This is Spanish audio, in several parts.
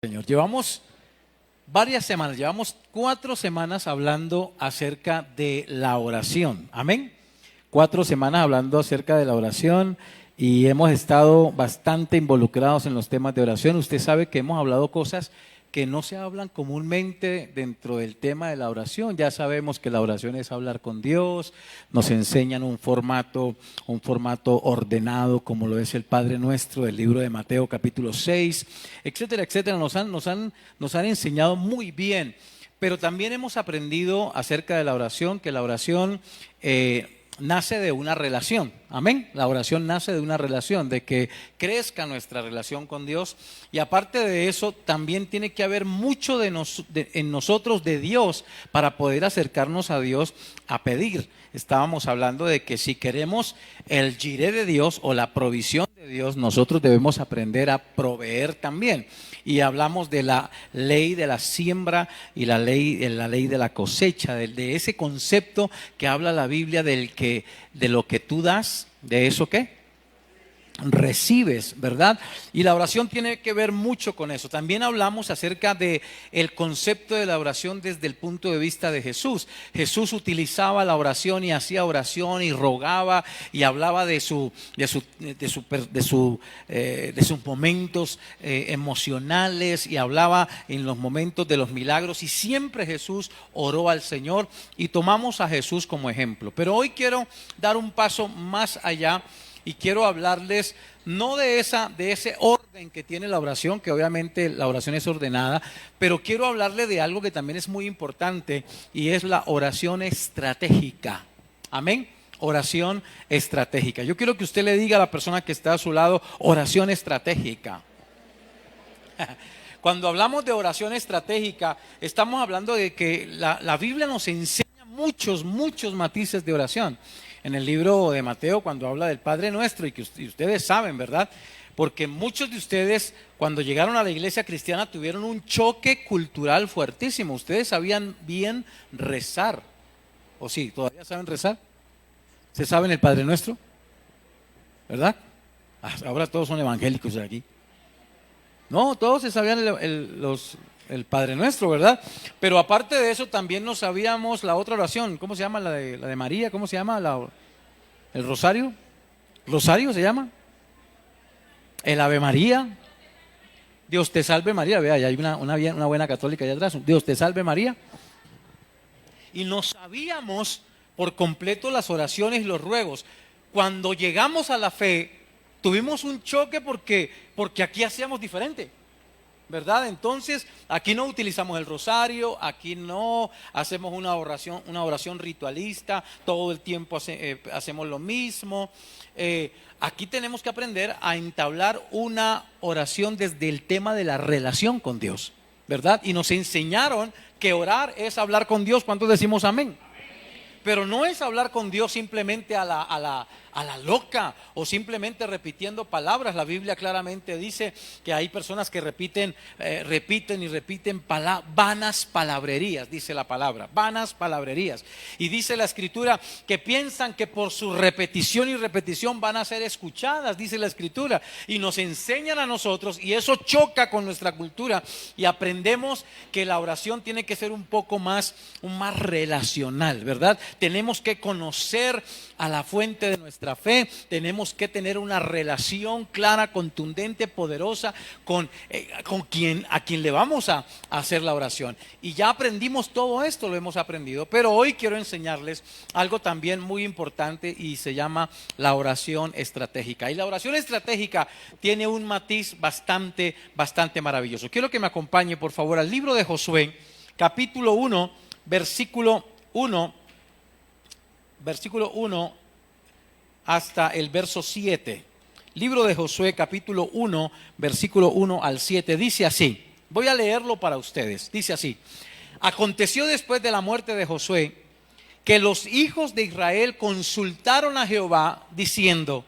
Señor, llevamos varias semanas, llevamos 4 semanas hablando acerca de la oración, amén. 4 semanas hablando acerca de la oración y hemos estado bastante involucrados en los temas de oración. Usted sabe que hemos hablado cosas que no se hablan comúnmente dentro del tema de la oración. Ya sabemos que la oración es hablar con Dios, nos enseñan un formato ordenado como lo es el Padre Nuestro del libro de Mateo capítulo 6, etcétera, etcétera. Nos han enseñado muy bien, pero también hemos aprendido acerca de la oración, que la oración nace de una relación, amén. La oración nace de una relación, de que crezca nuestra relación con Dios, y aparte de eso también tiene que haber mucho en nosotros de Dios para poder acercarnos a Dios a pedir. Estábamos hablando de que si queremos el jiré de Dios o la provisión de Dios, nosotros debemos aprender a proveer también. Y hablamos de la ley de la siembra y la ley de la cosecha, de ese concepto que habla la Biblia de lo que tú das, de eso que recibes, ¿verdad? Y la oración tiene que ver mucho con eso. También hablamos acerca de el concepto de la oración desde el punto de vista de Jesús. Jesús utilizaba la oración y hacía oración y rogaba y hablaba de sus momentos emocionales, y hablaba en los momentos de los milagros, y siempre Jesús oró al Señor y tomamos a Jesús como ejemplo. Pero hoy quiero dar un paso más allá y quiero hablarles no de ese orden que tiene la oración, que obviamente la oración es ordenada, pero quiero hablarle de algo que también es muy importante, y es la oración estratégica. Amén. Oración estratégica. Yo quiero que usted le diga a la persona que está a su lado: oración estratégica. Cuando hablamos de oración estratégica, estamos hablando de que la Biblia nos enseña muchos matices de oración. En el libro de Mateo, cuando habla del Padre Nuestro, y que ustedes saben, ¿verdad? Porque muchos de ustedes, cuando llegaron a la iglesia cristiana, tuvieron un choque cultural fuertísimo. Ustedes sabían bien rezar. ¿O sí? ¿Todavía saben rezar? ¿Se saben el Padre Nuestro? ¿Verdad? Ahora todos son evangélicos de aquí. No, todos se sabían el Padre Nuestro, ¿verdad? Pero aparte de eso también nos sabíamos la otra oración. ¿Cómo se llama? La de María. ¿Cómo se llama? El rosario. ¿Rosario se llama? El Ave María. Dios te salve María. Vea, ya hay una buena católica allá atrás. Dios te salve María. Y no sabíamos por completo las oraciones y los ruegos. Cuando llegamos a la fe, tuvimos un choque porque aquí hacíamos diferente, ¿verdad? Entonces, aquí no utilizamos el rosario, aquí no hacemos una oración ritualista, todo el tiempo hacemos lo mismo. Aquí tenemos que aprender a entablar una oración desde el tema de la relación con Dios, ¿verdad? Y nos enseñaron que orar es hablar con Dios. ¿Cuántos decimos amén? Pero no es hablar con Dios simplemente a la loca, o simplemente repitiendo palabras. La Biblia claramente dice que hay personas que repiten vanas palabrerías, dice la palabra, vanas palabrerías. Y dice la Escritura que piensan que por su repetición y repetición van a ser escuchadas, dice la Escritura. Y nos enseñan a nosotros, y eso choca con nuestra cultura, y aprendemos que la oración tiene que ser un más relacional, ¿verdad? Tenemos que conocer a la fuente de nuestra fe, tenemos que tener una relación clara, contundente, poderosa a quien le vamos a hacer la oración. Y ya aprendimos todo esto, lo hemos aprendido, pero hoy quiero enseñarles algo también muy importante, y se llama la oración estratégica. Y la oración estratégica tiene un matiz bastante maravilloso. Quiero que me acompañe, por favor, al libro de Josué, capítulo 1, versículo 1 hasta el verso 7. Libro de Josué, capítulo 1, versículo 1 al 7. Dice así, voy a leerlo para ustedes. Dice así: aconteció después de la muerte de Josué que los hijos de Israel consultaron a Jehová diciendo: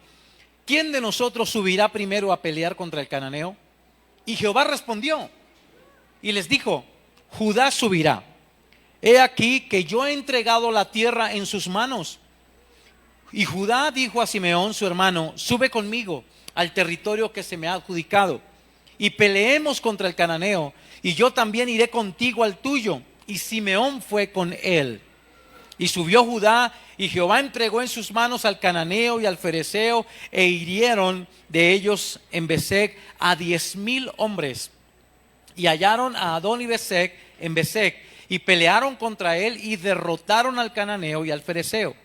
¿quién de nosotros subirá primero a pelear contra el cananeo? Y Jehová respondió y les dijo: Judá subirá. He aquí que yo he entregado la tierra en sus manos. Y Judá dijo a Simeón su hermano: sube conmigo al territorio que se me ha adjudicado. y peleemos contra el cananeo, y yo también iré contigo al tuyo. Y Simeón fue con él. Y subió Judá, y Jehová entregó en sus manos al cananeo y al fereceo, e hirieron de ellos en Besec a 10,000 hombres. Y hallaron a Adoni-Besec en Besec, y pelearon contra él, y derrotaron al cananeo y al fereceo.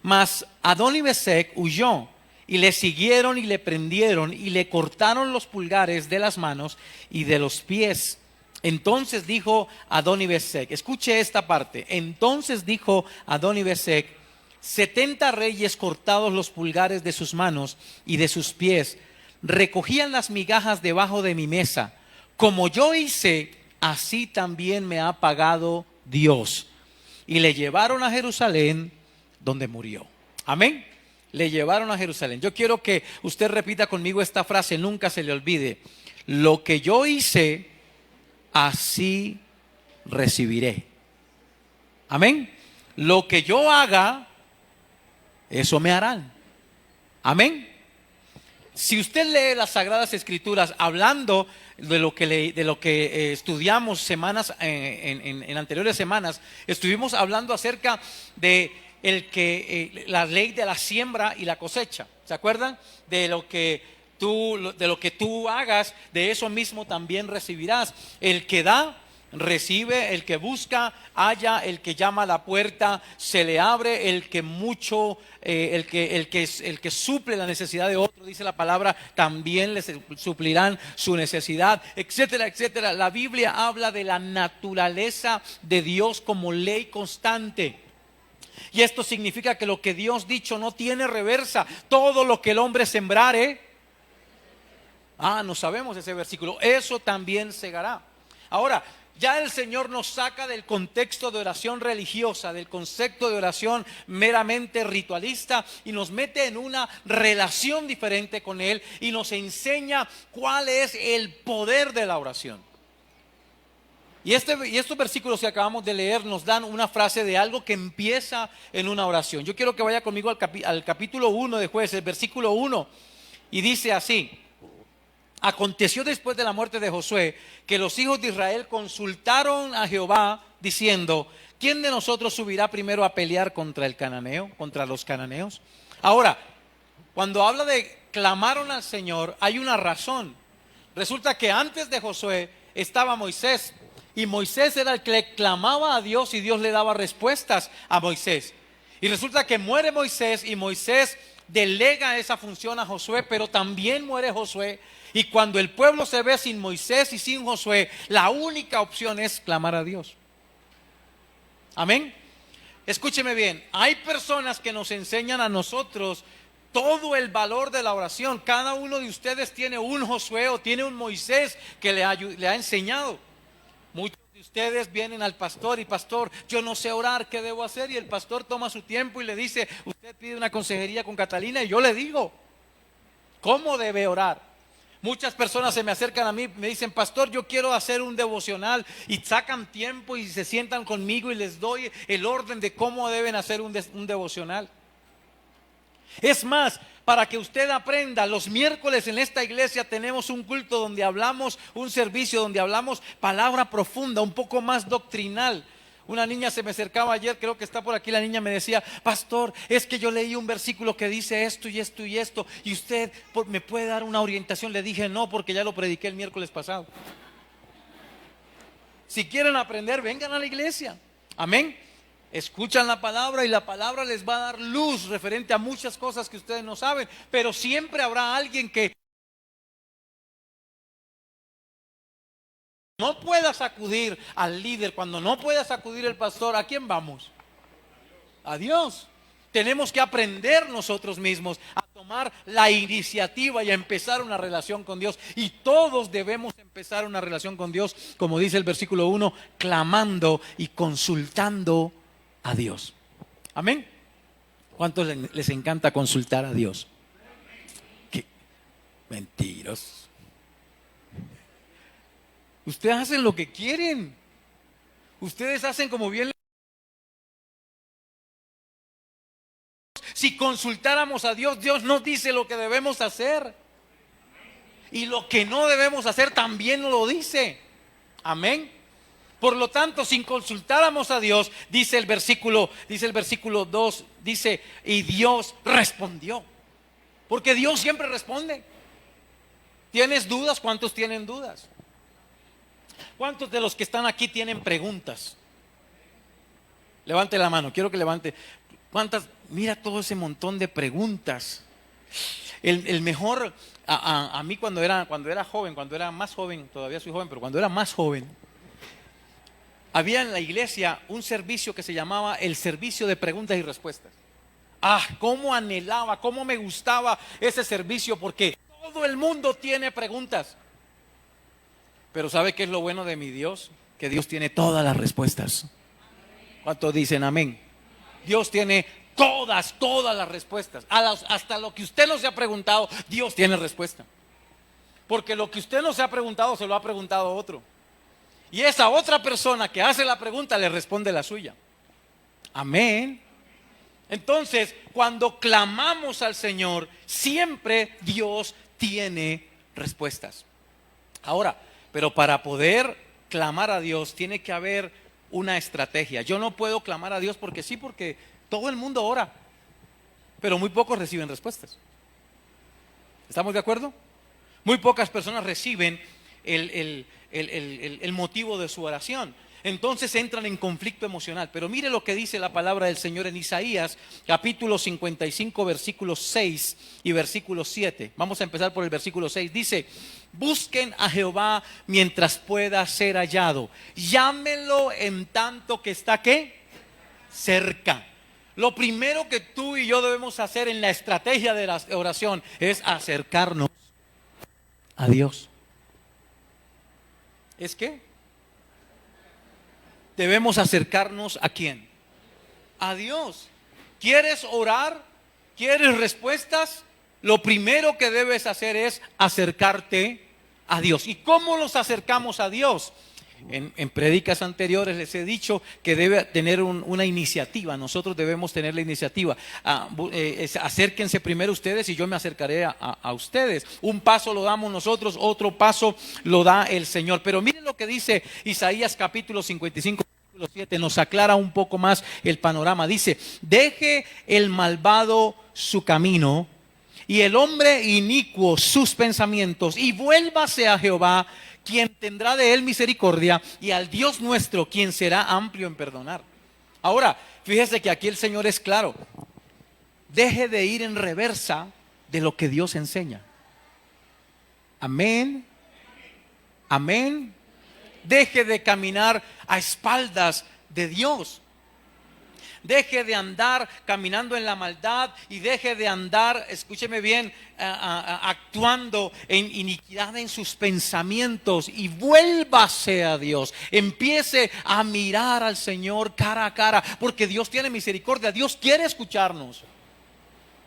Mas Adoni-Besec huyó, y le siguieron y le prendieron, y le cortaron los pulgares de las manos y de los pies. Entonces dijo Adoni-Besec, escuche esta parte, entonces dijo Adoni-Besec: 70 reyes cortados los pulgares de sus manos y de sus pies, recogían las migajas debajo de mi mesa. Como yo hice, así también me ha pagado Dios. Y le llevaron a Jerusalén, donde murió. Amén. Le llevaron a Jerusalén. Yo quiero que usted repita conmigo esta frase, nunca se le olvide: lo que yo hice, así recibiré. Amén. Lo que yo haga, eso me harán. Amén. Si usted lee las Sagradas Escrituras hablando de lo que estudiamos semanas en anteriores semanas, estuvimos hablando acerca de la ley de la siembra y la cosecha. ¿Se acuerdan? De lo que tú hagas, de eso mismo también recibirás. El que da, recibe; el que busca, halla; el que llama a la puerta, se le abre; el que suple la necesidad de otro, dice la palabra, también les suplirán su necesidad, etcétera, etcétera. La Biblia habla de la naturaleza de Dios como ley constante. Y esto significa que lo que Dios dicho no tiene reversa. Todo lo que el hombre sembrare, no sabemos ese versículo, eso también segará. Ahora, ya el Señor nos saca del contexto de oración religiosa, del concepto de oración meramente ritualista, y nos mete en una relación diferente con Él, y nos enseña cuál es el poder de la oración. Y estos versículos que acabamos de leer nos dan una frase de algo que empieza en una oración. Yo quiero que vaya conmigo al capítulo 1 de Jueces, versículo 1, y dice así: aconteció después de la muerte de Josué que los hijos de Israel consultaron a Jehová diciendo: ¿quién de nosotros subirá primero a pelear contra el cananeo, contra los cananeos? Ahora, cuando habla de clamaron al Señor, hay una razón. Resulta que antes de Josué estaba Moisés, y Moisés era el que le clamaba a Dios, y Dios le daba respuestas a Moisés. Y resulta que muere Moisés, y Moisés delega esa función a Josué, pero también muere Josué. Y cuando el pueblo se ve sin Moisés y sin Josué, la única opción es clamar a Dios. Amén. Escúcheme bien, hay personas que nos enseñan a nosotros todo el valor de la oración. Cada uno de ustedes tiene un Josué o tiene un Moisés que le ha enseñado. Muchos de ustedes vienen al pastor y: pastor, yo no sé orar, ¿qué debo hacer? Y el pastor toma su tiempo y le dice: usted pide una consejería con Catalina, y yo le digo cómo debe orar. Muchas personas se me acercan a mí, me dicen: pastor, yo quiero hacer un devocional, y sacan tiempo y se sientan conmigo y les doy el orden de cómo deben hacer un devocional. Es más, para que usted aprenda, los miércoles en esta iglesia tenemos un culto donde hablamos, un servicio donde hablamos palabra profunda, un poco más doctrinal. Una niña se me acercaba ayer, creo que está por aquí, la niña me decía: pastor, es que yo leí un versículo que dice esto y esto y esto, y usted me puede dar una orientación. Le dije: no, porque ya lo prediqué el miércoles pasado. Si quieren aprender, vengan a la iglesia. Amén. Escuchan la palabra, y la palabra les va a dar luz referente a muchas cosas que ustedes no saben, pero siempre habrá alguien que no pueda sacudir al líder. Cuando no pueda sacudir el pastor, ¿a quién vamos? A Dios. Tenemos que aprender nosotros mismos a tomar la iniciativa y a empezar una relación con Dios. Y todos debemos empezar una relación con Dios, como dice el versículo 1, clamando y consultando a Dios. Amén. ¿Cuántos les encanta consultar a Dios? ¿Qué? Mentiros. Ustedes hacen lo que quieren. Ustedes hacen como bien. Si consultáramos a Dios, Dios nos dice lo que debemos hacer. Y lo que no debemos hacer también nos lo dice. Amén. Por lo tanto, sin consultáramos a Dios, dice el versículo 2, dice, y Dios respondió. Porque Dios siempre responde. ¿Tienes dudas? ¿Cuántos tienen dudas? ¿Cuántos de los que están aquí tienen preguntas? Levante la mano, quiero que levante. ¿Cuántas? Mira todo ese montón de preguntas. El mejor, a mí cuando era joven, cuando era más joven, todavía soy joven, pero cuando era más joven, había en la iglesia un servicio que se llamaba el servicio de preguntas y respuestas. Cómo anhelaba, cómo me gustaba ese servicio, porque todo el mundo tiene preguntas. Pero ¿sabe qué es lo bueno de mi Dios? Que Dios tiene todas las respuestas. ¿Cuántos dicen amén? Dios tiene todas las respuestas. Hasta lo que usted no se ha preguntado, Dios tiene respuesta. Porque lo que usted no se ha preguntado, se lo ha preguntado a otro. Y esa otra persona que hace la pregunta le responde la suya. Amén. Entonces, cuando clamamos al Señor, siempre Dios tiene respuestas. Ahora, pero para poder clamar a Dios tiene que haber una estrategia. Yo no puedo clamar a Dios porque sí, porque todo el mundo ora, pero muy pocos reciben respuestas. ¿Estamos de acuerdo? Muy pocas personas reciben el motivo de su oración. Entonces entran en conflicto emocional. Pero mire lo que dice la palabra del Señor en Isaías, capítulo 55, versículos 6 y versículo 7. Vamos a empezar por el versículo 6. Dice: busquen a Jehová mientras pueda ser hallado. Llámenlo en tanto que está, ¿qué? Cerca. Lo primero que tú y yo debemos hacer en la estrategia de la oración es acercarnos a Dios. ¿Es qué? Debemos acercarnos ¿a quién? A Dios. ¿Quieres orar? ¿Quieres respuestas? Lo primero que debes hacer es acercarte a Dios. ¿Y cómo nos acercamos a Dios? En prédicas anteriores les he dicho que debe tener una iniciativa. Nosotros debemos tener la iniciativa. Acérquense primero ustedes y yo me acercaré a ustedes. Un paso lo damos nosotros, otro paso lo da el Señor. Pero miren lo que dice Isaías capítulo 55, versículo 7. Nos aclara un poco más el panorama. Dice: deje el malvado su camino y el hombre inicuo sus pensamientos, y vuélvase a Jehová, quien tendrá de él misericordia, y al Dios nuestro, quien será amplio en perdonar. Ahora, fíjese que aquí el Señor es claro. Deje de ir en reversa de lo que Dios enseña. Amén. Amén. Deje de caminar a espaldas de Dios. Deje de andar caminando en la maldad y deje de andar, escúcheme bien, actuando en iniquidad en sus pensamientos, y vuélvase a Dios. Empiece a mirar al Señor cara a cara, porque Dios tiene misericordia. Dios quiere escucharnos.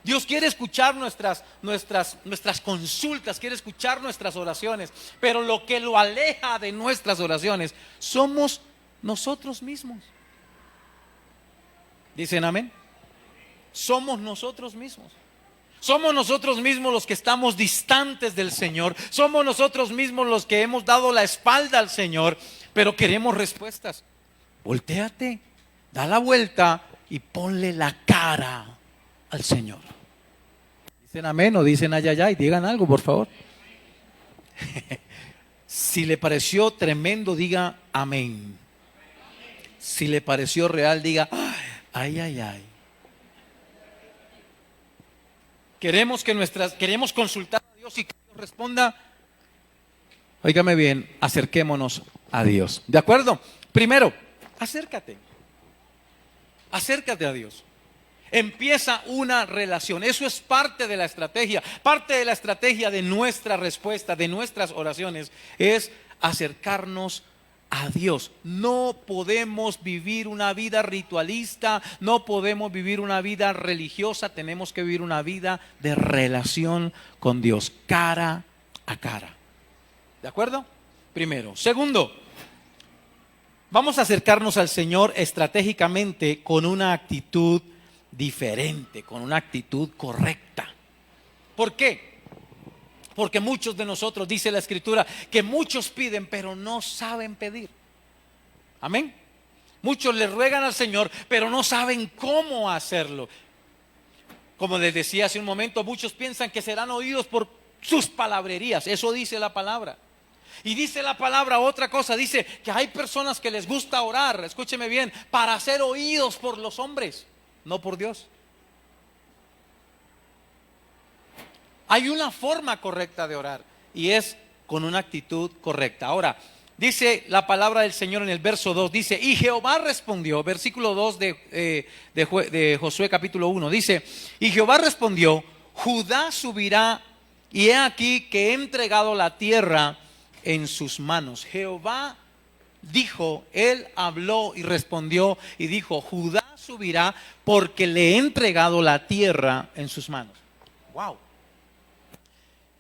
Dios quiere escuchar nuestras consultas, quiere escuchar nuestras oraciones, pero lo que lo aleja de nuestras oraciones somos nosotros mismos. ¿Dicen amén? Somos nosotros mismos. Somos nosotros mismos los que estamos distantes del Señor. Somos nosotros mismos los que hemos dado la espalda al Señor, pero queremos respuestas. Voltéate, da la vuelta y ponle la cara al Señor. ¿Dicen amén o dicen ay, ay, ay? Digan algo, por favor. Si le pareció tremendo, diga amén. Si le pareció real, diga ay, ay, ay. Queremos consultar a Dios y que Dios responda. Óigame bien, acerquémonos a Dios. ¿De acuerdo? Primero, acércate. Acércate a Dios. Empieza una relación. Eso es parte de la estrategia. Parte de la estrategia de nuestra respuesta, de nuestras oraciones, es acercarnos a Dios. No podemos vivir una vida ritualista, no podemos vivir una vida religiosa, tenemos que vivir una vida de relación con Dios, cara a cara. ¿De acuerdo? Primero. Segundo, vamos a acercarnos al Señor estratégicamente con una actitud diferente, con una actitud correcta. ¿Por qué? Porque muchos de nosotros, dice la Escritura, que muchos piden pero no saben pedir. Amén. Muchos le ruegan al Señor pero no saben cómo hacerlo. Como les decía hace un momento, muchos piensan que serán oídos por sus palabrerías. Eso dice la palabra. Y dice la palabra otra cosa, dice que hay personas que les gusta orar, escúcheme bien, para ser oídos por los hombres, no por Dios. Hay una forma correcta de orar y es con una actitud correcta. Ahora, dice la palabra del Señor en el verso 2, dice, y Jehová respondió, versículo 2 de Josué capítulo 1, dice, y Jehová respondió, Judá subirá y he aquí que he entregado la tierra en sus manos. Jehová dijo, él habló y respondió y dijo, Judá subirá porque le he entregado la tierra en sus manos. Wow.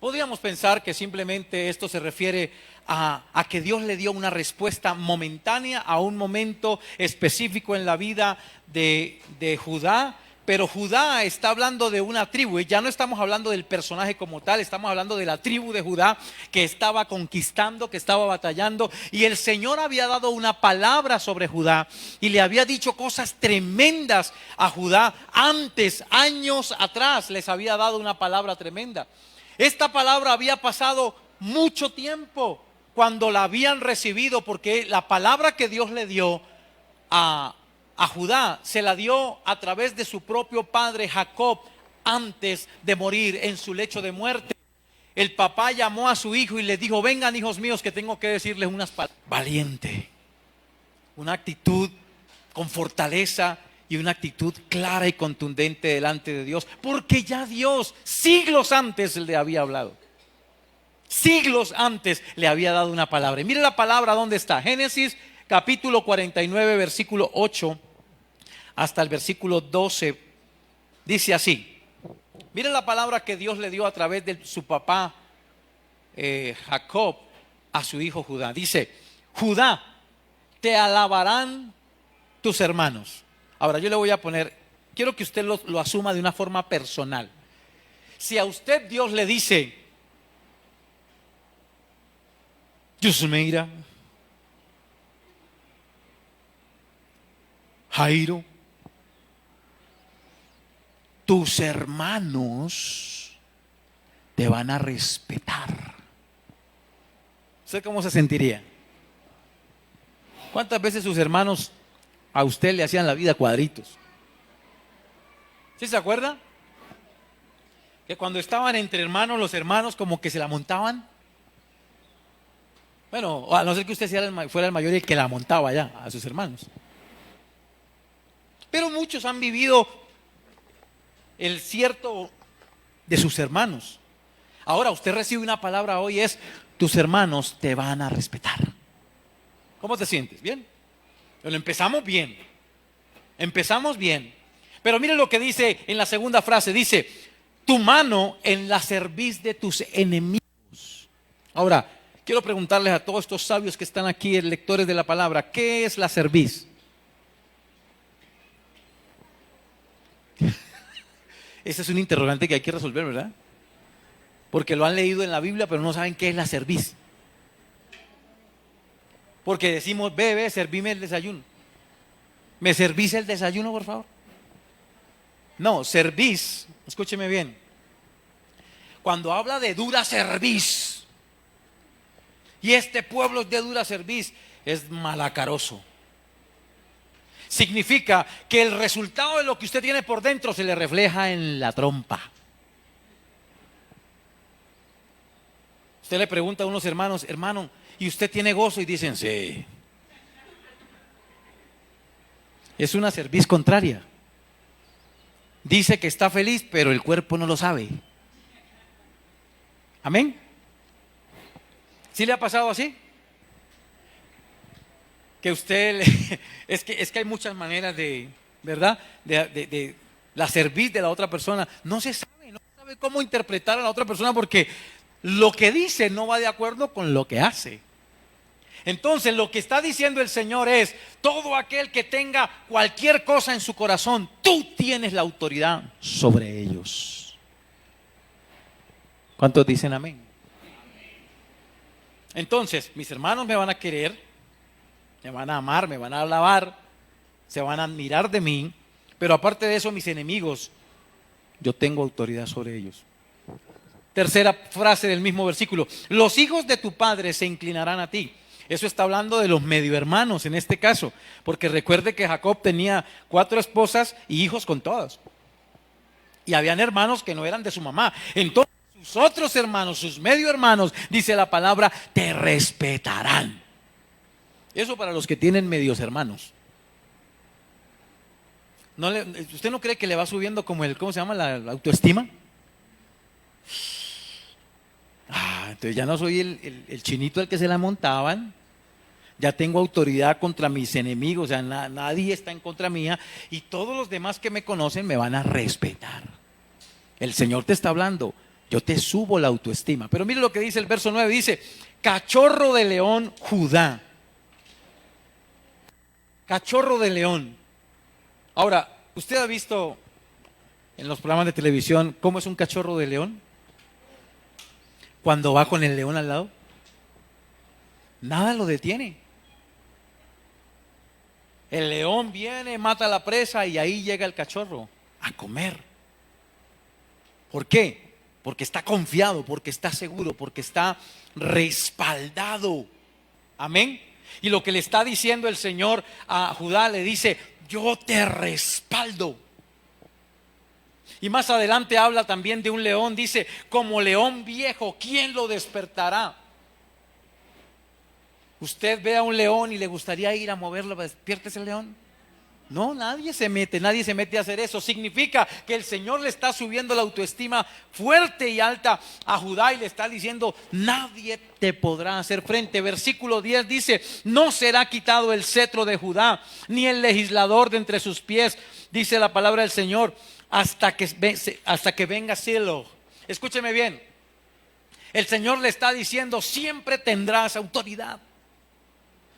Podríamos pensar que simplemente esto se refiere a que Dios le dio una respuesta momentánea a un momento específico en la vida de Judá. Pero Judá está hablando de una tribu y ya no estamos hablando del personaje como tal, estamos hablando de la tribu de Judá que estaba conquistando, que estaba batallando, y el Señor había dado una palabra sobre Judá y le había dicho cosas tremendas a Judá antes, años atrás les había dado una palabra tremenda. Esta palabra había pasado mucho tiempo cuando la habían recibido, porque la palabra que Dios le dio a Judá se la dio a través de su propio padre Jacob antes de morir en su lecho de muerte. El papá llamó a su hijo y le dijo, vengan hijos míos que tengo que decirles unas palabras. Valiente, una actitud con fortaleza y una actitud clara y contundente delante de Dios, porque ya Dios siglos antes le había hablado. Siglos antes le había dado una palabra. Y mire la palabra dónde está. Génesis capítulo 49 versículo 8 hasta el versículo 12 dice así. Mire la palabra que Dios le dio a través de su papá Jacob a su hijo Judá. Dice, Judá, te alabarán tus hermanos. Ahora yo le voy a poner, quiero que usted lo asuma de una forma personal. Si a usted Dios le dice, Yusmeira, Jairo, tus hermanos te van a respetar, ¿usted cómo se sentiría? ¿Cuántas veces sus hermanos a usted le hacían la vida cuadritos? ¿Sí se acuerda? Que cuando estaban entre hermanos, los hermanos como que se la montaban. Bueno, a no ser que usted fuera el mayor y el que la montaba ya a sus hermanos. Pero muchos han vivido el cierto de sus hermanos. Ahora usted recibe una palabra hoy, es tus hermanos te van a respetar. ¿Cómo te sientes? ¿Bien? Pero empezamos bien. Empezamos bien. Pero mire lo que dice en la segunda frase. Dice, tu mano en la cerviz de tus enemigos. Ahora, quiero preguntarles a todos estos sabios que están aquí, lectores de la palabra, ¿qué es la cerviz? Ese es un interrogante que hay que resolver, ¿verdad? Porque lo han leído en la Biblia, pero no saben qué es la cerviz. Porque decimos, ve, servime el desayuno. ¿Me servís el desayuno, por favor? No, cerviz, escúcheme bien. Cuando habla de dura cerviz, y este pueblo es de dura cerviz, es malacaroso. Significa que el resultado de lo que usted tiene por dentro se le refleja en la trompa. Usted le pregunta a unos hermanos, hermano, ¿y usted tiene gozo? Y dicen, sí. Es una cerviz contraria. Dice que está feliz, pero el cuerpo no lo sabe. Amén. ¿Sí le ha pasado así? Que usted, es que hay muchas maneras de, ¿verdad? De la cerviz de la otra persona. No se sabe cómo interpretar a la otra persona porque lo que dice no va de acuerdo con lo que hace. Entonces lo que está diciendo el Señor es, todo aquel que tenga cualquier cosa en su corazón, tú tienes la autoridad sobre ellos. ¿Cuántos dicen amén? Entonces, mis hermanos me van a querer, me van a amar, me van a alabar, se van a admirar de mí, pero aparte de eso, mis enemigos, yo tengo autoridad sobre ellos. Tercera frase del mismo versículo: los hijos de tu padre se inclinarán a ti. Eso está hablando de los medio hermanos en este caso, porque recuerde que Jacob tenía 4 esposas y hijos con todas. Y habían hermanos que no eran de su mamá. Entonces sus otros hermanos, sus medio hermanos, dice la palabra, te respetarán. Eso para los que tienen medios hermanos. ¿Usted no cree que le va subiendo como ¿cómo se llama? La autoestima. Entonces ya no soy el chinito al que se la montaban. Ya tengo autoridad contra mis enemigos, o sea, nadie está en contra mía y todos los demás que me conocen me van a respetar. El Señor te está hablando, yo te subo la autoestima. Pero mire lo que dice el verso 9, dice, cachorro de león Judá. Cachorro de león. Ahora, ¿usted ha visto en los programas de televisión cómo es un cachorro de león? Cuando va con el león al lado, nada lo detiene. El león viene, mata a la presa y ahí llega el cachorro a comer. ¿Por qué? Porque está confiado, porque está seguro, porque está respaldado. Amén. Y lo que le está diciendo el Señor a Judá, le dice, yo te respaldo. Y más adelante habla también de un león, dice, como león viejo, ¿quién lo despertará? ¿Usted ve a un león y le gustaría ir a moverlo, despiértese el león? No, nadie se mete a hacer eso. Significa que el Señor le está subiendo la autoestima fuerte y alta a Judá y le está diciendo, nadie te podrá hacer frente. Versículo 10 dice, no será quitado el cetro de Judá, ni el legislador de entre sus pies, dice la palabra del Señor, hasta que venga Silo. Escúcheme bien, el Señor le está diciendo, siempre tendrás autoridad.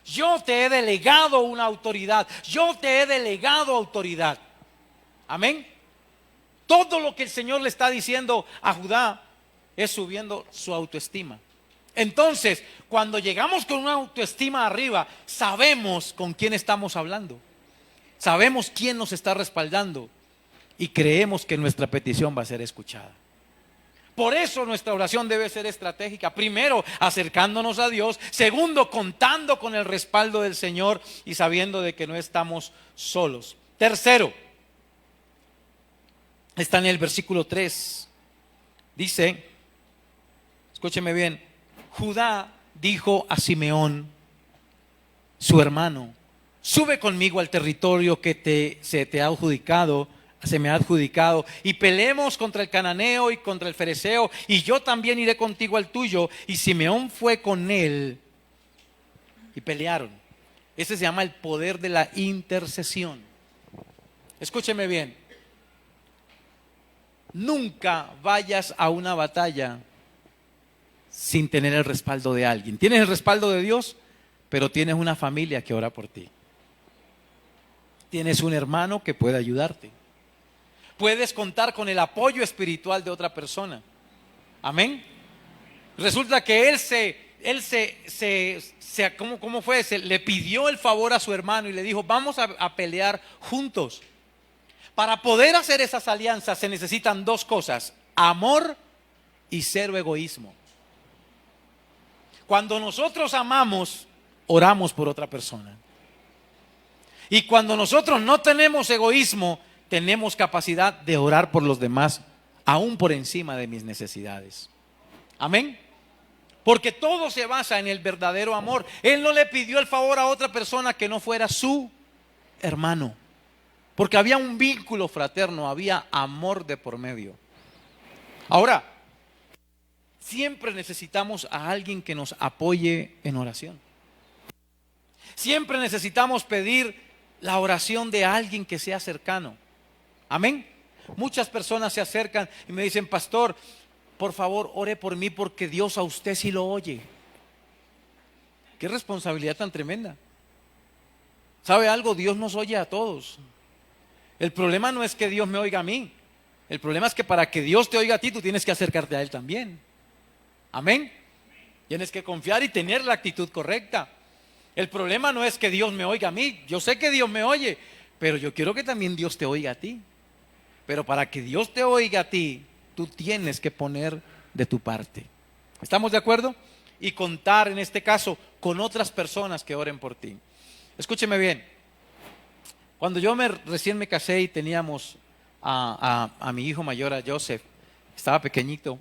Yo te he delegado una autoridad. Yo te he delegado autoridad. Amén. Todo lo que el Señor le está diciendo a Judá es subiendo su autoestima. Entonces, cuando llegamos con una autoestima arriba, sabemos con quién estamos hablando. Sabemos quién nos está respaldando y creemos que nuestra petición va a ser escuchada. Por eso nuestra oración debe ser estratégica. Primero, acercándonos a Dios. Segundo, contando con el respaldo del Señor y sabiendo de que no estamos solos. Tercero, está en el versículo 3. Dice, escúcheme bien, Judá dijo a Simeón, su hermano, sube conmigo al territorio que se me ha adjudicado, y peleemos contra el cananeo y contra el fereceo, y yo también iré contigo al tuyo. Y Simeón fue con él y pelearon. Ese se llama el poder de la intercesión. Escúcheme bien, nunca vayas a una batalla sin tener el respaldo de alguien. Tienes el respaldo de Dios, pero tienes una familia que ora por ti. Tienes un hermano que puede ayudarte. Puedes contar con el apoyo espiritual de otra persona. Amén. Resulta que ¿cómo fue? Le pidió el favor a su hermano y le dijo, vamos a pelear juntos. Para poder hacer esas alianzas se necesitan 2 cosas: amor y cero egoísmo. Cuando nosotros amamos, oramos por otra persona. Y cuando nosotros no tenemos egoísmo, tenemos capacidad de orar por los demás, aún por encima de mis necesidades. Amén. Porque todo se basa en el verdadero amor. Él no le pidió el favor a otra persona que no fuera su hermano, porque había un vínculo fraterno, había amor de por medio. Ahora, siempre necesitamos a alguien que nos apoye en oración. Siempre necesitamos pedir la oración de alguien que sea cercano. Amén. Muchas personas se acercan y me dicen, pastor, por favor, ore por mí porque Dios a usted sí lo oye. Qué responsabilidad tan tremenda. ¿Sabe algo? Dios nos oye a todos. El problema no es que Dios me oiga a mí. El problema es que para que Dios te oiga a ti, tú tienes que acercarte a Él también. Amén. Tienes que confiar y tener la actitud correcta. El problema no es que Dios me oiga a mí. Yo sé que Dios me oye, pero yo quiero que también Dios te oiga a ti. Pero para que Dios te oiga a ti, tú tienes que poner de tu parte. ¿Estamos de acuerdo? Y contar en este caso con otras personas que oren por ti. Escúcheme bien. Cuando yo recién me casé y teníamos a mi hijo mayor, a Joseph, estaba pequeñito.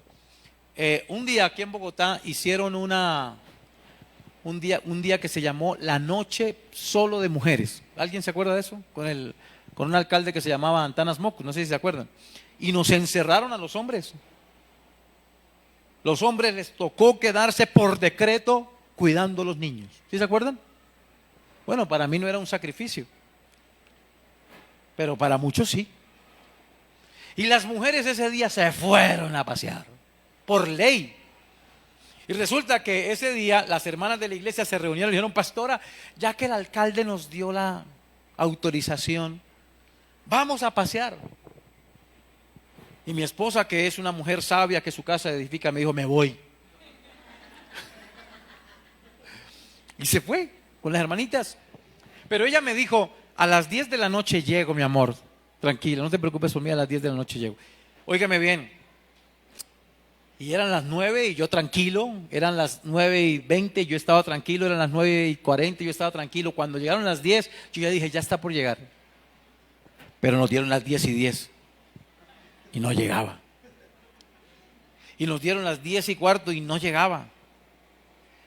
Un día aquí en Bogotá hicieron un día que se llamó la Noche Solo de Mujeres. ¿Alguien se acuerda de eso? Con un alcalde que se llamaba Antanas Mocus, no sé si se acuerdan. Y nos encerraron a los hombres. Los hombres les tocó quedarse por decreto cuidando a los niños. ¿Sí se acuerdan? Bueno, para mí no era un sacrificio, pero para muchos sí. Y las mujeres ese día se fueron a pasear, por ley. Y resulta que ese día las hermanas de la iglesia se reunieron y dijeron: pastora, ya que el alcalde nos dio la autorización, vamos a pasear. Y mi esposa, que es una mujer sabia que su casa edifica, me dijo: me voy. Y se fue con las hermanitas. Pero ella me dijo: a las 10 de la noche llego, mi amor. Tranquila, no te preocupes por mí, a las 10 de la noche llego. Óigame bien. Y eran las 9 y yo tranquilo. Eran las 9:20 y yo estaba tranquilo. Eran las 9:40 y yo estaba tranquilo. Cuando llegaron las 10, yo ya dije: ya está por llegar. Pero nos dieron las 10:10 y no llegaba. Y nos dieron las 10:15 y no llegaba.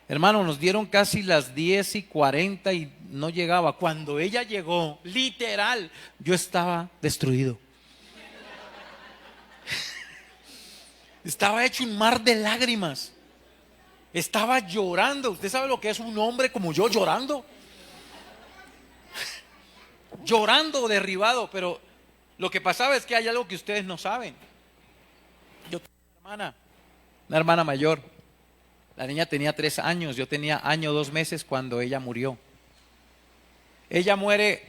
Hermano, nos dieron casi las 10:40 y no llegaba. Cuando ella llegó, literal, yo estaba destruido. Estaba hecho un mar de lágrimas. Estaba llorando. ¿Usted sabe lo que es un hombre como yo llorando? Llorando, derribado. Pero lo que pasaba es que hay algo que ustedes no saben. Yo tengo una hermana mayor. La niña tenía 3 años, yo tenía 1 año 2 meses cuando ella murió. Ella muere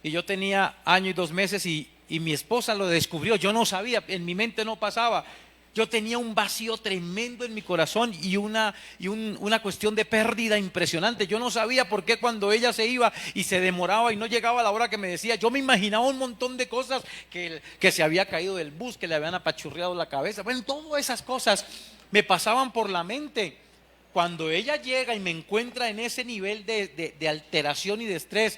y yo tenía 1 año y 2 meses y mi esposa lo descubrió. Yo no sabía, en mi mente no pasaba. Yo tenía un vacío tremendo en mi corazón y una cuestión de pérdida impresionante. Yo no sabía por qué cuando ella se iba y se demoraba y no llegaba a la hora que me decía. Yo me imaginaba un montón de cosas, que se había caído del bus, que le habían apachurreado la cabeza. Bueno, todas esas cosas me pasaban por la mente. Cuando ella llega y me encuentra en ese nivel de alteración y de estrés,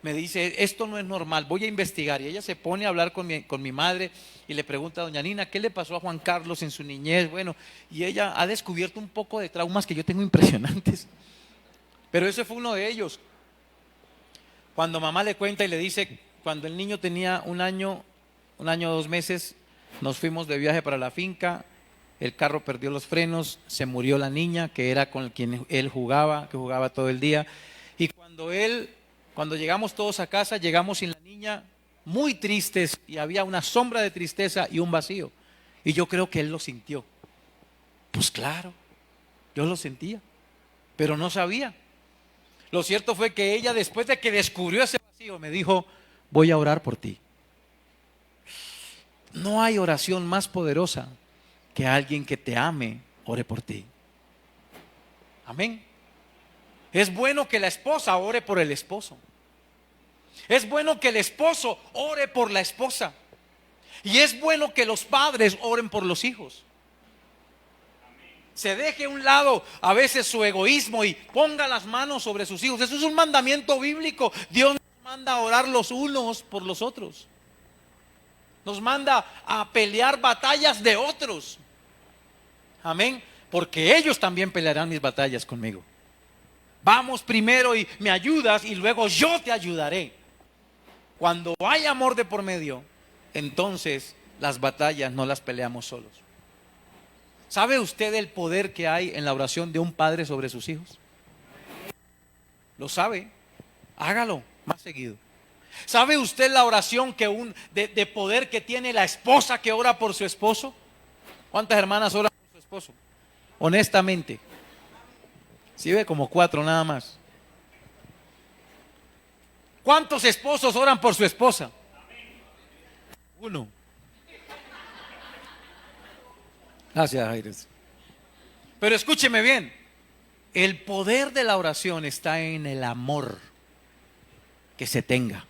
me dice: esto no es normal, voy a investigar. Y ella se pone a hablar con mi madre y le pregunta a doña Nina: ¿qué le pasó a Juan Carlos en su niñez? Bueno, y ella ha descubierto un poco de traumas que yo tengo impresionantes, pero ese fue uno de ellos. Cuando mamá le cuenta y le dice: cuando el niño tenía 1 año 2 meses, nos fuimos de viaje para la finca. El carro perdió los frenos, se murió la niña, que era con quien él jugaba, que jugaba todo el día. Y cuando llegamos todos a casa, llegamos sin la niña, muy tristes, y había una sombra de tristeza y un vacío. Y yo creo que él lo sintió. Pues claro, yo lo sentía, pero no sabía. Lo cierto fue que ella, después de que descubrió ese vacío, me dijo: voy a orar por ti. No hay oración más poderosa que alguien que te ame ore por ti. Amén. Es bueno que la esposa ore por el esposo. Es bueno que el esposo ore por la esposa. Y es bueno que los padres oren por los hijos. Se deje a un lado a veces su egoísmo y ponga las manos sobre sus hijos. Eso es un mandamiento bíblico. Dios nos manda a orar los unos por los otros. Nos manda a pelear batallas de otros. Amén. Porque ellos también pelearán mis batallas conmigo. Vamos primero y me ayudas y luego yo te ayudaré. Cuando hay amor de por medio, entonces las batallas no las peleamos solos. ¿Sabe usted el poder que hay en la oración de un padre sobre sus hijos? ¿Lo sabe? Hágalo más seguido. ¿Sabe usted la oración de poder que tiene la esposa que ora por su esposo? ¿Cuántas hermanas oran por su esposo? Honestamente. Si ve, como 4 nada más. ¿Cuántos esposos oran por su esposa? 1. Gracias, Aires. Pero escúcheme bien, el poder de la oración está en el amor que se tenga.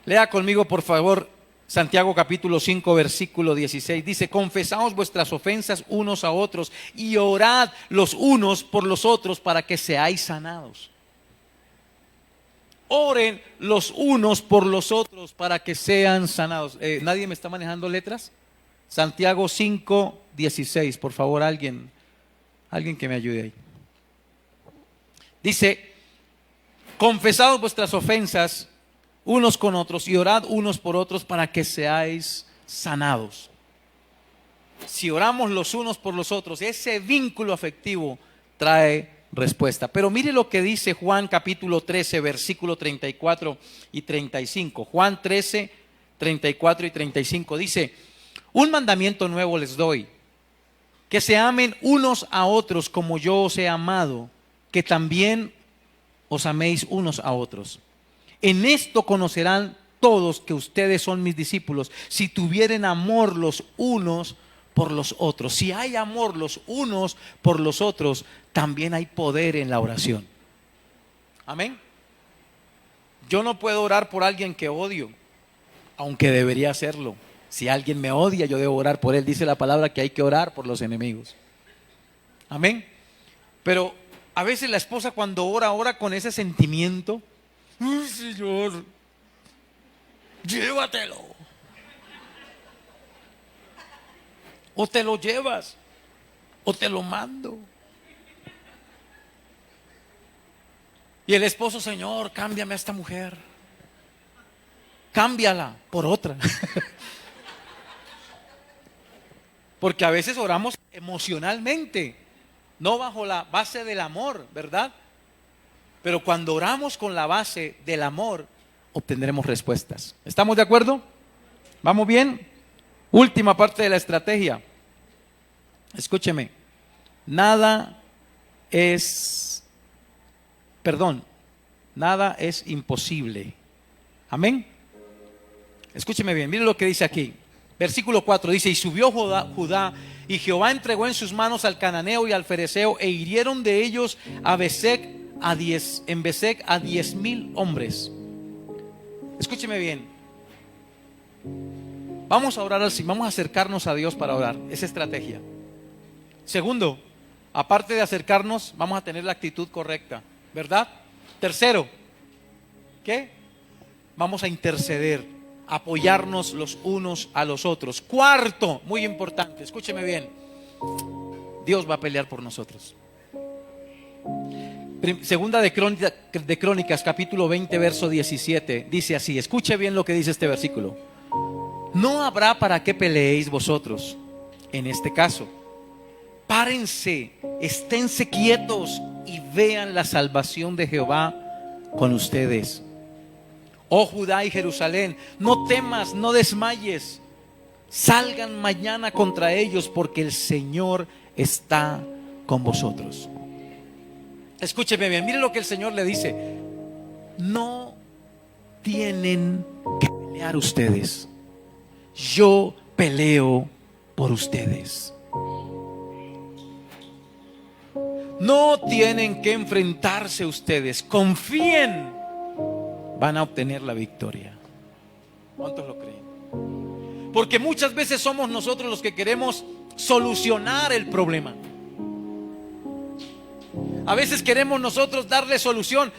Lea conmigo, por favor, Santiago capítulo 5, versículo 16. Dice: confesaos vuestras ofensas unos a otros y orad los unos por los otros para que seáis sanados. Oren los unos por los otros para que sean sanados. ¿Nadie me está manejando letras? Santiago 5, 16. Por favor, alguien que me ayude ahí. Dice: confesaos vuestras ofensas unos con otros y orad unos por otros para que seáis sanados. Si oramos los unos por los otros, ese vínculo afectivo trae respuesta. Pero mire lo que dice Juan capítulo 13, versículo 34 y 35. Juan 13, 34 y 35 dice: un mandamiento nuevo les doy, que se amen unos a otros como yo os he amado, que también os améis unos a otros. En esto conocerán todos que ustedes son mis discípulos, si tuvieren amor los unos por los otros. Si hay amor los unos por los otros, también hay poder en la oración. Amén. Yo no puedo orar por alguien que odio, aunque debería hacerlo. Si alguien me odia, yo debo orar por él. Dice la palabra que hay que orar por los enemigos. Amén. Pero a veces la esposa, cuando ora con ese sentimiento: ¡ay, Señor, llévatelo! O te lo llevas, o te lo mando. Y el esposo: Señor, cámbiame a esta mujer, cámbiala por otra. Porque a veces oramos emocionalmente, no bajo la base del amor, ¿verdad? Pero cuando oramos con la base del amor, obtendremos respuestas. ¿Estamos de acuerdo? ¿Vamos bien? Última parte de la estrategia. Escúcheme. Nada es imposible. Amén. Escúcheme bien, mire lo que dice aquí. Versículo 4 dice: y subió Judá, y Jehová entregó en sus manos al cananeo y al fereceo, e hirieron de ellos en Besec a 10,000 hombres. Escúcheme bien. Vamos a orar así, vamos a acercarnos a Dios para orar. Esa estrategia. Segundo, aparte de acercarnos, vamos a tener la actitud correcta, ¿verdad? Tercero, ¿qué? Vamos a interceder, apoyarnos los unos a los otros. Cuarto, muy importante, escúcheme bien, Dios va a pelear por nosotros. Segunda de Crónicas, capítulo 20, verso 17, dice así. Escuche bien lo que dice este versículo: no habrá para qué peleéis vosotros en este caso. Párense, esténse quietos y vean la salvación de Jehová con ustedes. Oh Judá y Jerusalén, no temas, no desmayes. Salgan mañana contra ellos, porque el Señor está con vosotros. Escúcheme bien, mire lo que el Señor le dice: no tienen que pelear ustedes, yo peleo por ustedes. No tienen que enfrentarse ustedes, confíen, van a obtener la victoria. ¿Cuántos lo creen? Porque muchas veces somos nosotros los que queremos solucionar el problema. A veces queremos nosotros darle solución.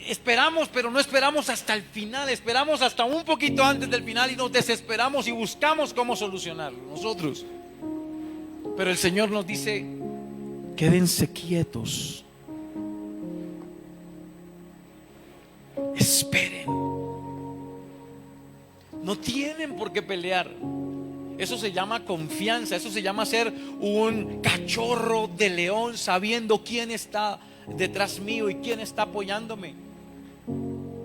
Esperamos, pero no esperamos hasta el final. Esperamos hasta un poquito antes del final y nos desesperamos y buscamos cómo solucionarlo nosotros. Pero el Señor nos dice: quédense quietos, esperen. No tienen por qué pelear. Eso se llama confianza. Eso se llama ser un cachorro de león, sabiendo quién está detrás mío y quién está apoyándome.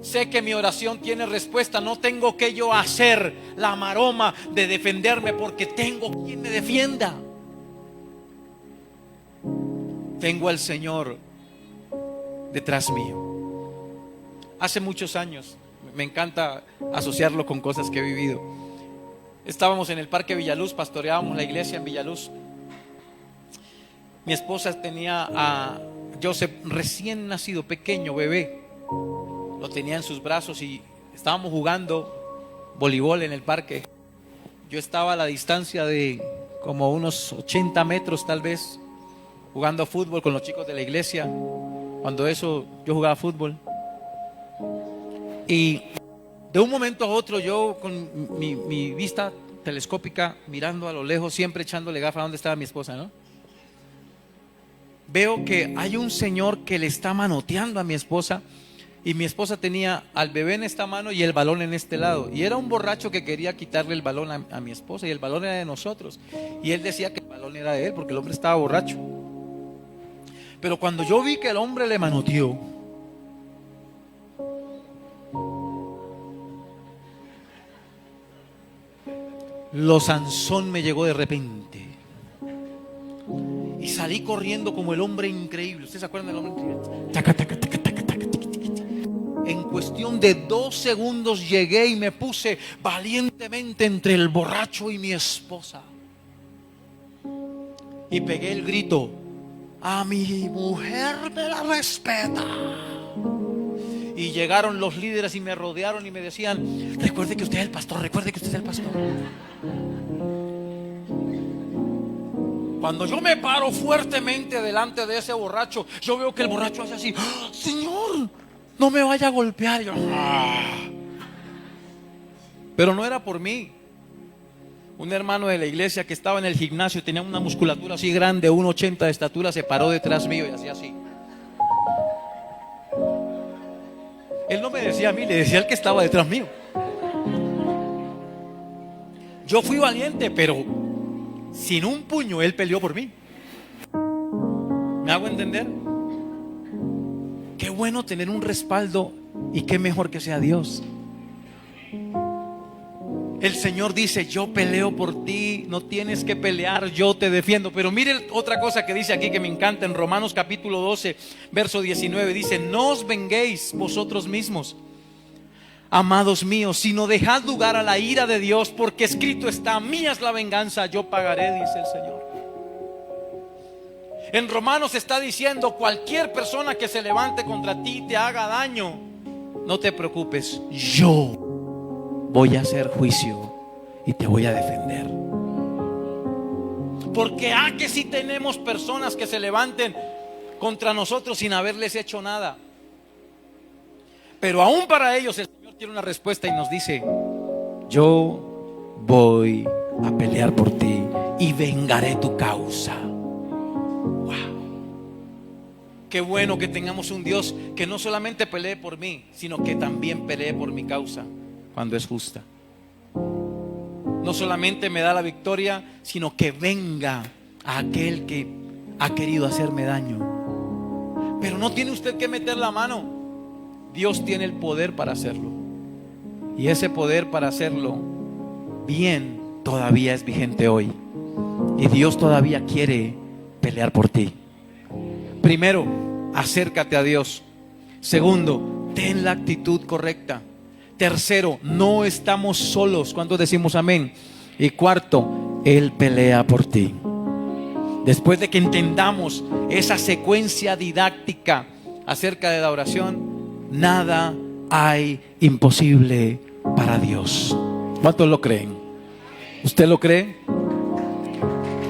Sé que mi oración tiene respuesta. No tengo que yo hacer la maroma de defenderme, porque tengo quien me defienda. Tengo al Señor detrás mío. Hace muchos años, me encanta asociarlo con cosas que he vivido. Estábamos en el Parque Villaluz, pastoreábamos la iglesia en Villaluz. Mi esposa tenía a Joseph recién nacido, pequeño, bebé. Lo tenía en sus brazos y estábamos jugando voleibol en el parque. Yo estaba a la distancia de como unos 80 metros tal vez, jugando fútbol con los chicos de la iglesia. Cuando eso yo jugaba fútbol. Y de un momento a otro yo con mi vista telescópica mirando a lo lejos, siempre echándole gafas a dónde estaba mi esposa, ¿no? Veo que hay un señor que le está manoteando a mi esposa. Y mi esposa tenía al bebé en esta mano y el balón en este lado. Y era un borracho que quería quitarle el balón a mi esposa. Y el balón era de nosotros. Y él decía que el balón era de él porque el hombre estaba borracho. Pero cuando yo vi que el hombre le manoteó, lo Sansón me llegó de repente. Y salí corriendo como el hombre increíble. ¿Ustedes se acuerdan del hombre increíble? Taca, taca, taca, taca, taca, taca, taca. En cuestión de 2 segundos llegué y me puse valientemente entre el borracho y mi esposa. Y pegué el grito: a mi mujer me la respeta. Y llegaron los líderes y me rodearon y me decían: recuerde que usted es el pastor, recuerde que usted es el pastor. Cuando yo me paro fuertemente delante de ese borracho, yo veo que el borracho hace así: ¡ah, Señor, no me vaya a golpear! Y yo, ¡ah! Pero no era por mí. Un hermano de la iglesia que estaba en el gimnasio, tenía una musculatura así grande, 1,80 de estatura, se paró detrás mío y hacía así. Él no me decía a mí, le decía al que estaba detrás mío. Yo fui valiente, pero sin un puño él peleó por mí. ¿Me hago entender? Qué bueno tener un respaldo y qué mejor que sea Dios. El Señor dice: yo peleo por ti, no tienes que pelear, yo te defiendo. Pero mire otra cosa que dice aquí que me encanta en Romanos capítulo 12, verso 19. Dice: no os venguéis vosotros mismos, amados míos, sino dejad lugar a la ira de Dios, porque escrito está: mía es la venganza, yo pagaré, dice el Señor. En Romanos está diciendo: cualquier persona que se levante contra ti y te haga daño, no te preocupes, yo voy a hacer juicio y te voy a defender. Porque que si tenemos personas que se levanten contra nosotros sin haberles hecho nada. Pero aún para ellos el Señor tiene una respuesta y nos dice: yo voy a pelear por ti y vengaré tu causa. Wow. Qué bueno que tengamos un Dios que no solamente pelee por mí, sino que también pelee por mi causa cuando es justa. No solamente me da la victoria, sino que venga a aquel que ha querido hacerme daño. Pero no tiene usted que meter la mano. Dios tiene el poder para hacerlo. Y ese poder para hacerlo bien todavía es vigente hoy. Y Dios todavía quiere pelear por ti. Primero, acércate a Dios. Segundo, ten la actitud correcta. Tercero, no estamos solos. ¿Cuántos decimos amén? Y cuarto, Él pelea por ti. Después de que entendamos esa secuencia didáctica acerca de la oración, nada hay imposible para Dios. ¿Cuántos lo creen? ¿Usted lo cree?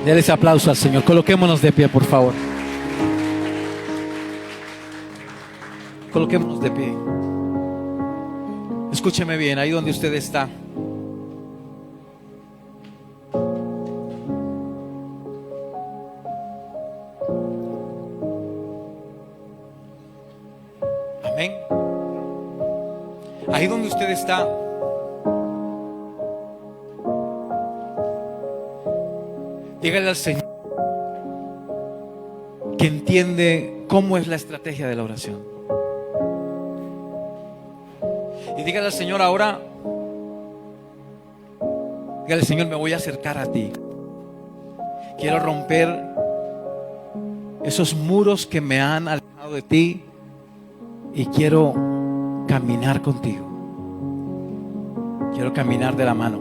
Denle ese aplauso al Señor. Coloquémonos de pie, por favor. Coloquémonos de pie. Escúcheme bien, ahí donde usted está. Amén. Ahí donde usted está, dígale al Señor que entiende cómo es la estrategia de la oración. Y dígale al Señor ahora, dígale: Señor, me voy a acercar a ti. Quiero romper esos muros que me han alejado de ti y quiero caminar contigo. Quiero caminar de la mano.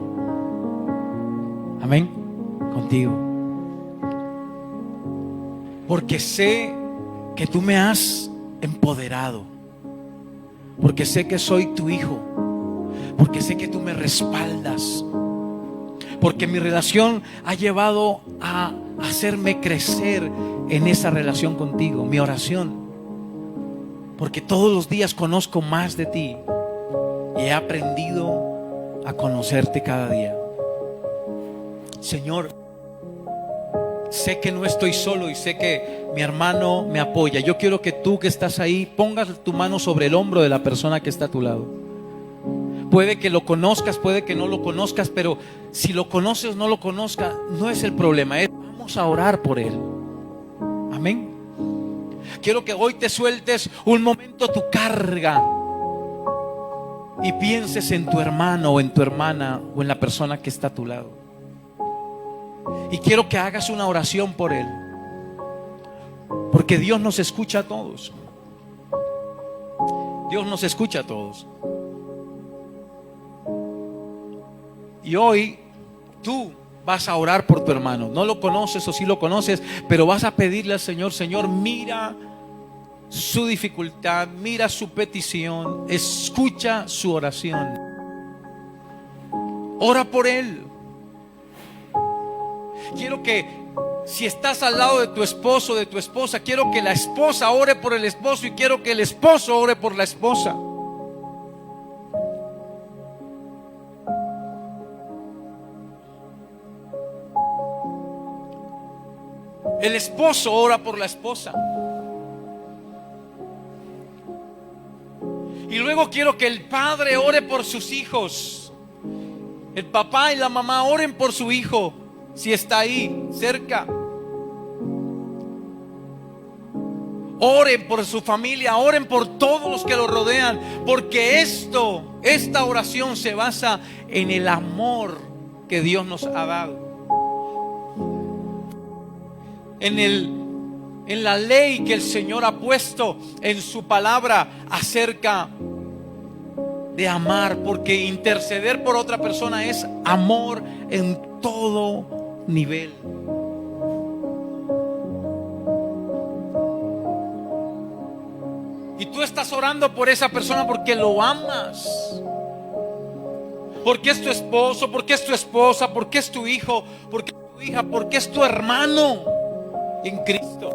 Amén. Contigo. porque sé que tú me has empoderado, porque sé que soy tu hijo, porque sé que tú me respaldas, porque mi relación ha llevado a hacerme crecer en esa relación contigo. Mi oración, porque todos los días conozco más de ti y he aprendido a conocerte cada día. Señor, sé que no estoy solo y sé que mi hermano me apoya. Yo quiero que tú que estás ahí pongas tu mano sobre el hombro de la persona que está a tu lado. Puede que lo conozcas, puede que no lo conozcas, pero si lo conoces o no lo conozcas, no es el problema. Vamos a orar por él. Amén. Quiero que hoy te sueltes un momento tu carga y pienses en tu hermano o en tu hermana o en la persona que está a tu lado. Y quiero que hagas una oración por él, porque Dios nos escucha a todos. Dios nos escucha a todos. Y hoy tú vas a orar por tu hermano. No lo conoces o sí lo conoces, pero vas a pedirle al Señor: Señor, mira su dificultad, mira su petición, escucha su oración. Ora por él. Quiero que, si estás al lado de tu esposo o de tu esposa, quiero que la esposa ore por el esposo y quiero que el esposo ore por la esposa. El esposo ora por la esposa. Y luego quiero que el padre ore por sus hijos. El papá y la mamá oren por su hijo, si está ahí cerca. Oren por su familia, oren por todos los que lo rodean, porque esta oración se basa en el amor que Dios nos ha dado. En la ley que el Señor ha puesto en su palabra acerca de amar, porque interceder por otra persona es amor en todo nivel. Y tú estás orando por esa persona porque lo amas, porque es tu esposo, porque es tu esposa, porque es tu hijo, porque es tu hija, porque es tu hermano en Cristo.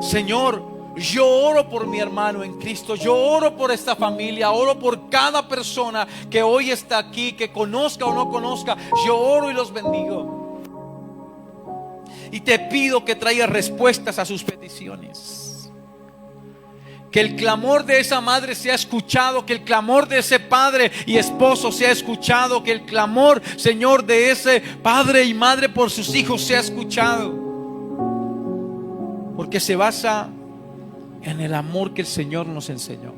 Señor, yo oro por mi hermano en Cristo, yo oro por esta familia, oro por cada persona que hoy está aquí, que conozca o no conozca, yo oro y los bendigo. Y te pido que traigas respuestas a sus peticiones. Que el clamor de esa madre sea escuchado, que el clamor de ese padre y esposo sea escuchado, que el clamor, Señor, de ese padre y madre por sus hijos sea escuchado. Porque se basa en el amor que el Señor nos enseñó.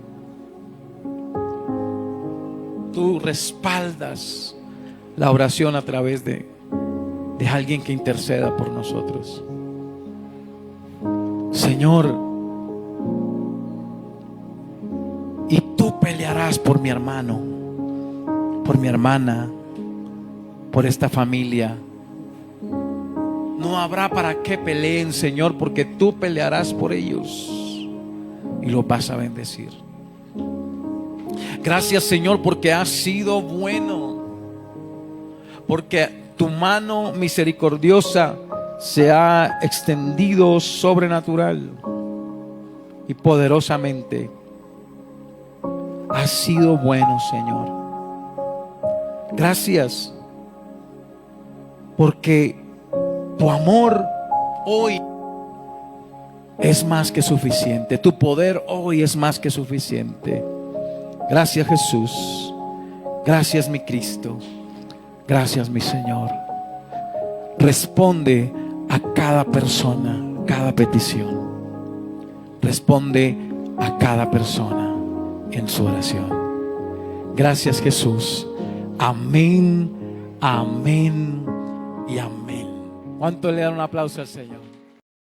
Tú respaldas la oración a través de alguien que interceda por nosotros. Señor, y tú pelearás por mi hermano, por mi hermana, por esta familia. No habrá para qué peleen, Señor, porque tú pelearás por ellos y lo vas a bendecir. Gracias, Señor, porque has sido bueno, porque tu mano misericordiosa se ha extendido sobrenatural y poderosamente. Has sido bueno, Señor. Gracias porque tu amor hoy es más que suficiente. Tu poder hoy es más que suficiente. Gracias, Jesús. Gracias, mi Cristo. Gracias, mi Señor. Responde a cada persona, cada petición. Responde a cada persona en su oración. Gracias, Jesús. Amén, amén y amén. ¿Cuánto le dan un aplauso al Señor?